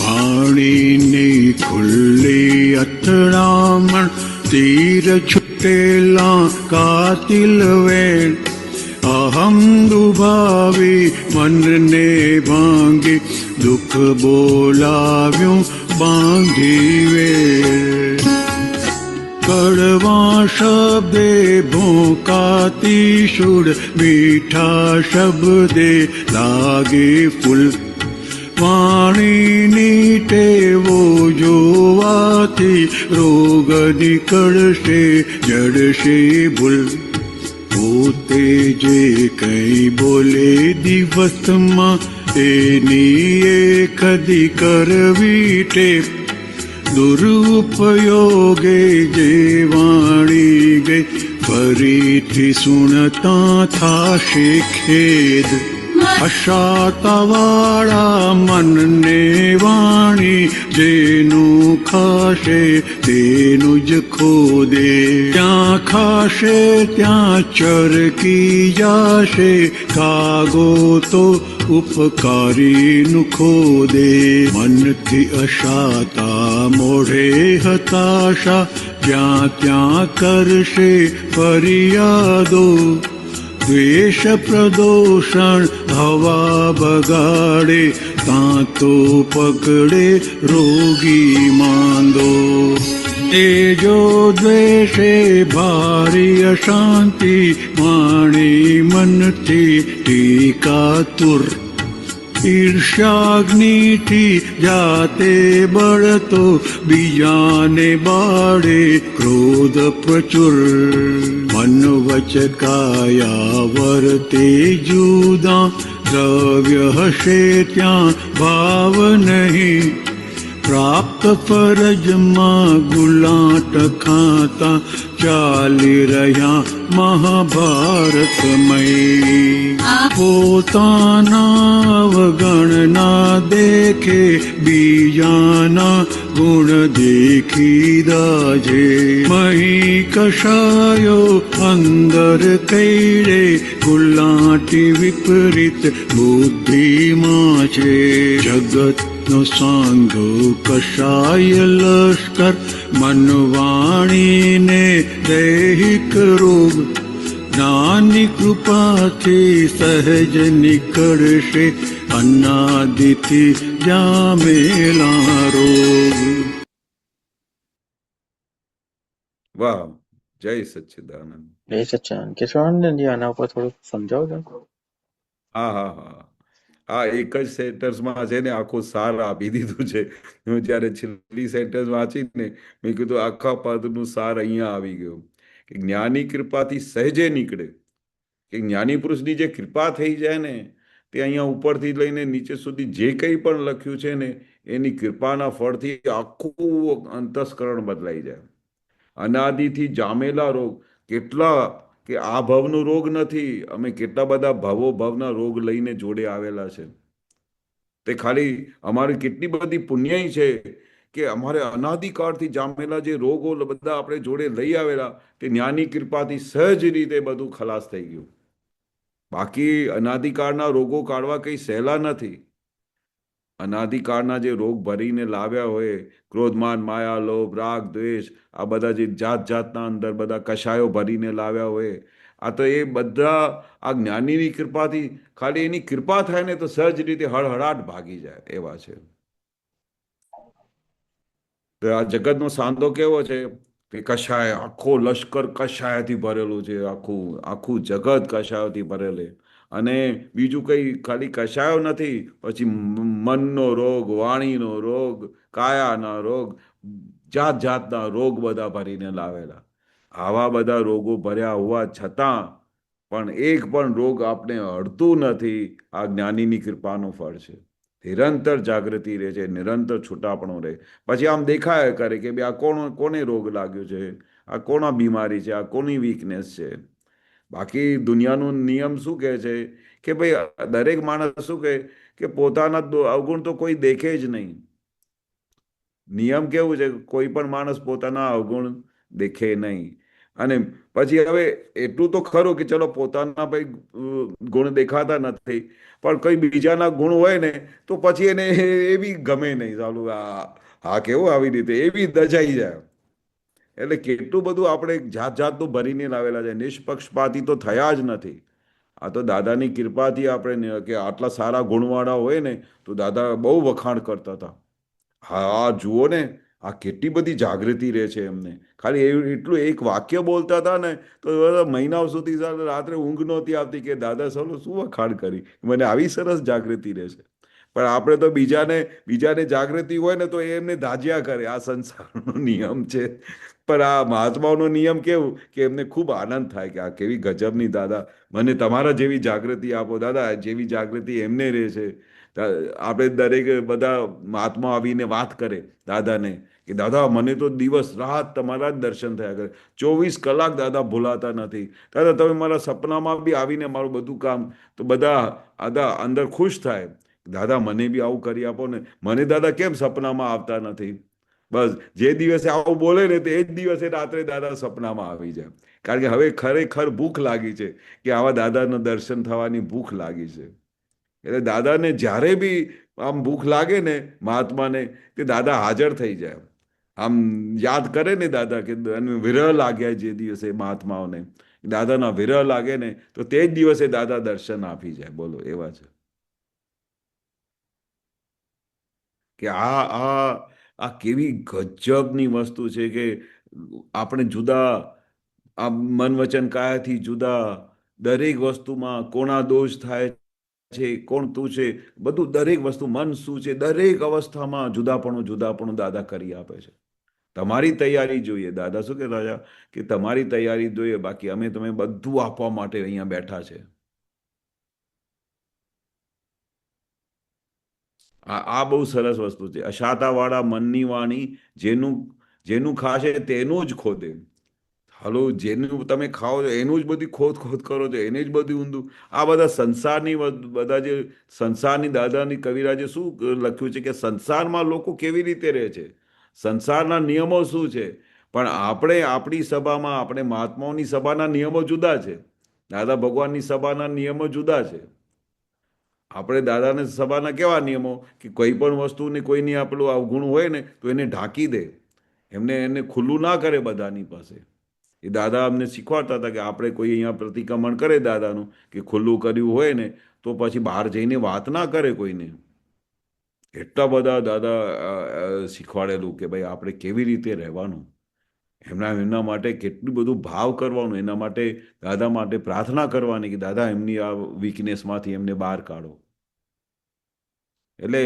વાણીની ખુલ્લી અથડામણ તીર છૂટેલા કાતિલ વેણ અહમ દુભાવી મનને ભાંગી દુઃખ બોલાવ્યું બાંધી વેળ કડવા શબ્દે ભોંકાતી શુડ મીઠા શબ્દે લાગે ફૂલ વાણીની ટેવો જોવાથી રોગ નીકળશે જડશે ભૂલ પોતે જે કઈ બોલે દિવસમાં એની કદી કરવી ટેપ દુરુપયોગે જે વાણી ગઈ ફરીથી સુણતા થાશે ખેદ અશાતાવાળા મનને વાણી જેનું ખાશે તેનું જ ખોદે ત્યાં ખાશે ત્યાં ચરકી જાશે કાગો તો ઉપકારીનું ખોદે મનથી અશાતા મોઢે હતાશા જ્યાં ત્યાં કરશે ફરિયાદો દ્વેષ પ્રદોષણ હવા બગાડે ત્યાં તો પકડે રોગી માંદો એ જો દ્વેષે ભારી અશાંતિ વાણી મનથી ટીકાતુર ઈર્ષ્યાગ્નિથી જાતે બળતો બીજાને બાળે ક્રોધ પ્રચુર મન વચ કાયા વર્તે જુદા દ્રવ્ય હશે ત્યાં ભાવ નહીં પ્રાપ્ત ફરજમાં ગુલાટ ખાતા ચાલી રહ્યા મહાભારતમય પોતાના અવગણના દેખે બીજાના ગુણ દેખી દાજે મહી કશાયો અંદર કૈડે ગુલાટી વિપરીત બુદ્ધિમાં છે જગત નો સાંધો કશાય લશ્કર મનવાણીને દૈહિક રોગ જ્ઞાની કૃપાથી સહજ નીકળશે અનાદિથી જામેલા રોગ. વાહ, જય સચ્ચિદાનંદ. જય સચ્ચિદાનંદ. કેશવાનંદજી આના ઉપર થોડુંક સમજાવજો. હા હા હા, આ એક જ સેન્ટેન્સમાં છે ને આખું સાર આપી દીધું છે. હું જયારે છેલ્લી સેન્ટેન્સ વાંચી ને મેં કીધું આખા પદનું સાર અહીંયા આવી ગયું કે જ્ઞાની કૃપાથી સહેજે નીકળે, કે જ્ઞાની પુરુષની જે કૃપા થઈ જાય ને તે અહીંયા ઉપરથી લઈને નીચે સુધી જે કંઈ પણ લખ્યું છે ને એની કૃપાના ફળથી આખું અંતસ્કરણ બદલાઈ જાય. અનાદિથી જામેલા રોગ, કેટલા કે આ ભવનો રોગ નથી, અમે કેટલા બધા ભવના રોગ લઈને જોડે આવેલા છે. તે ખાલી અમારી કેટલી બધી પુણ્ય છે કે અમારે અનાદિકાળથી જામેલા જે રોગો બધા આપણે જોડે લઈ આવેલા તે જ્ઞાની કૃપાથી સહજ રીતે બધું ખલાસ થઈ ગયું. બાકી અનાદિકાળના રોગો કાઢવા કંઈ સહેલા નથી. અનાદિકાળના જે રોગ ભરીને લાવ્યા હોય, ક્રોધમાન માયા લોભ રાગ દ્વેષ, આ બધા જે જાત જાતના અંદર બધા કશાયો ભરીને લાવ્યા હોય, આ તો એ બધા આ જ્ઞાનીની કૃપાથી ખાલી એની કૃપા થાય ને તો સહજ રીતે હળહળાટ ભાગી જાય એવા છે. તો આ જગતનો સાંધો કેવો છે કે કશાય, આખો લશ્કર કશાયથી ભરેલું છે, આખું જગત કશાયોથી ભરેલું. અને બીજું કંઈ ખાલી કશાયો નથી, પછી મનનો રોગ, વાણીનો રોગ, કાયાના રોગ, જાત જાતના રોગ બધા ભરીને લાવેલા. આવા બધા રોગો ભર્યા હોવા છતાં પણ એક પણ રોગ આપણે અડતું નથી. આ જ્ઞાનીની કૃપાનું ફળ છે. નિરંતર જાગૃતિ રહે છે, નિરંતર છૂટાપણું રહે. પછી આમ દેખાય કરે કે ભાઈ આ કોને રોગ લાગ્યો છે, આ કોના બીમારી છે, આ કોની વીકનેસ છે. બાકી દુનિયાનો નિયમ શું કહે છે કે ભાઈ દરેક માણસ શું કહે કે પોતાના અવગુણ તો કોઈ દેખે જ નહીં. નિયમ કેવું છે, કોઈ પણ માણસ પોતાના અવગુણ દેખે નહીં. અને પછી હવે એટલું તો ખરું કે ચલો પોતાના ભાઈ ગુણ દેખાતા નથી, પણ કોઈ બીજાના ગુણ હોય ને તો પછી એને એ બી ગમે નહીં. ચાલું આ કેવું આવી રીતે એ બી દજાઈ જાય. એટલે કેટલું બધું આપણે જાત જાતનું ભરીને લાવેલા છે. નિષ્પક્ષપાતી તો થયા જ નથી. આ તો દાદાની કૃપાથી આપણે કે આટલા સારા ગુણવાળા હોય ને તો દાદા બહુ વખાણ કરતા હતા. હા, આ જુઓ ને, આ કેટલી બધી જાગૃતિ રહે છે એમને. ખાલી એટલું એક વાક્ય બોલતા હતા ને તો મહિનાઓ સુધી રાત્રે ઊંઘ નહોતી આવતી કે દાદા સલો શું વખાણ કરી, મને આવી સરસ જાગૃતિ રહે છે. પણ આપણે તો બીજાને જાગૃતિ હોય ને તો એ એમને દાજ્યા કરે, આ સંસારનો નિયમ છે. પણ આ મહાત્માઓનો નિયમ કેવું કે એમને ખૂબ આનંદ થાય કે આ કેવી ગજબની દાદા, મને તમારા જેવી જાગૃતિ આપો દાદા, જેવી જાગૃતિ એમને રહે છે. આપણે દરેક બધા મહાત્મા આવીને વાત કરે દાદાને કે દાદા મને તો દિવસ રાત તમારા જ દર્શન થયા કરે, 24 કલાક દાદા ભૂલાતા નથી. દાદા તમે મારા સપનામાં બી આવીને મારું બધું કામ, તો બધા દાદા અંદર ખુશ થાય. દાદા મને બી આવું કરી આપો ને, મને દાદા કેમ સપનામાં આવતા નથી. બસ જે દિવસે આવું બોલે ને તો એ જ દિવસે રાત્રે દાદા સપનામાં આવી જાય. કારણ કે હવે ખરેખર ભૂખ લાગી છે કે આવા દાદાના દર્શન થવાની ભૂખ લાગી છે. એટલે દાદાને જ્યારે બી આમ ભૂખ લાગે ને મહાત્માને, તે દાદા હાજર થઈ જાય. આમ યાદ કરે ને દાદા કે વિરહ લાગ્યા જે દિવસે મહાત્માઓને, દાદાના વિરહ લાગે ને તો તે જ દિવસે દાદા દર્શન આપી જાય. બોલો એવા છે કે આ કેવી ગજબની વસ્તુ છે કે આપણે જુદા, આ મન વચન કાયાથી જુદા, દરેક વસ્તુમાં કોના દોષ થાય છે, કોણ તું છે, બધું દરેક વસ્તુ, મન શું છે, દરેક અવસ્થામાં જુદાપણું દાદા કરી આપે છે. તમારી તૈયારી જોઈએ. દાદા શું કહેતા હતા કે તમારી તૈયારી જોઈએ, બાકી અમે તમે બધું આપવા માટે અહીંયા બેઠા છે. આ બહુ સરસ વસ્તુ છે. અશાતાવાળા મનની વાણી, જેનું જેનું ખાશે તેનું જ ખોદે. હાલો, જેનું તમે ખાઓ છો એનું જ બધી ખોદ કરો છો, એને જ બધું ઊંધું. આ બધા સંસારની બધા જે સંસારની દાદાની કવિરાજે શું લખ્યું છે કે સંસારમાં લોકો કેવી રીતે રહે છે, સંસારના નિયમો શું છે. પણ આપણે આપણી સભામાં, આપણે મહાત્માઓની સભાના નિયમો જુદા છે, દાદા ભગવાનની સભાના નિયમો જુદા છે. આપણે દાદાને સભાના કેવા નિયમો કે કોઈ પણ વસ્તુને કોઈની આપણું અવગુણ હોય ને તો એને ઢાંકી દે, એને ખુલ્લું ના કરે બધાની પાસે. એ દાદા અમને શીખવાડતા હતા કે આપણે કોઈ અહીંયા પ્રતિક્રમણ કરે દાદાનું કે ખુલ્લું કર્યું હોય ને તો પછી બહાર જઈને વાત ના કરે કોઈને. એટલા બધા દાદા શીખવાડેલું કે ભાઈ આપણે કેવી રીતે રહેવાનું, એમના માટે કેટલું બધું ભાવ કરવાનું, એના માટે દાદા માટે પ્રાર્થના કરવાની કે દાદા એમની આ વીકનેસમાંથી એમને બહાર કાઢો. એટલે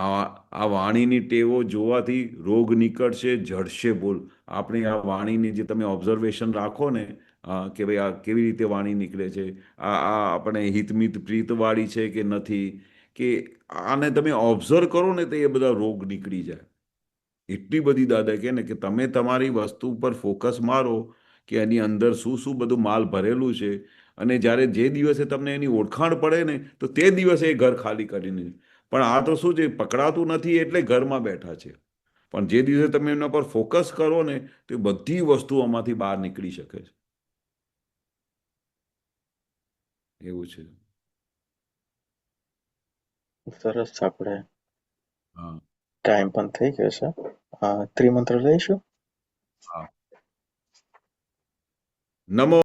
આ વાણીની ટેવો જોવાથી રોગ નીકળશે, જડશે બોલ. આપણી આ વાણીની જે તમે ઓબ્ઝર્વેશન રાખો ને કે ભાઈ આ કેવી રીતે વાણી નીકળે છે, આ આપણે હિતમિત પ્રીતવાળી છે કે નથી, કે આને તમે ઓબ્ઝર્વ કરો ને તો એ બધા રોગ નીકળી જાય. એટલી બધી દાદા કહે ને કે તમે તમારી વસ્તુ પર ફોકસ મારો કે એની અંદર શું શું બધું માલ ભરેલું છે, અને જ્યારે જે દિવસે તમને એની ઓળખાણ પડે ને તો તે દિવસે એ ઘર ખાલી કરીને. પણ આ તો શું છે, પકડાતું નથી એટલે ઘરમાં બેઠા છે. પણ જે દિવસે તમે એમના પર ફોકસ કરો ને તો બધી વસ્તુઓમાંથી બહાર નીકળી શકે છે. એવું છે. સરસ. આપણે હા. ટાઈમ પણ થઈ ગયો છે. ત્રિમંત્ર લઈશું. હા. નમો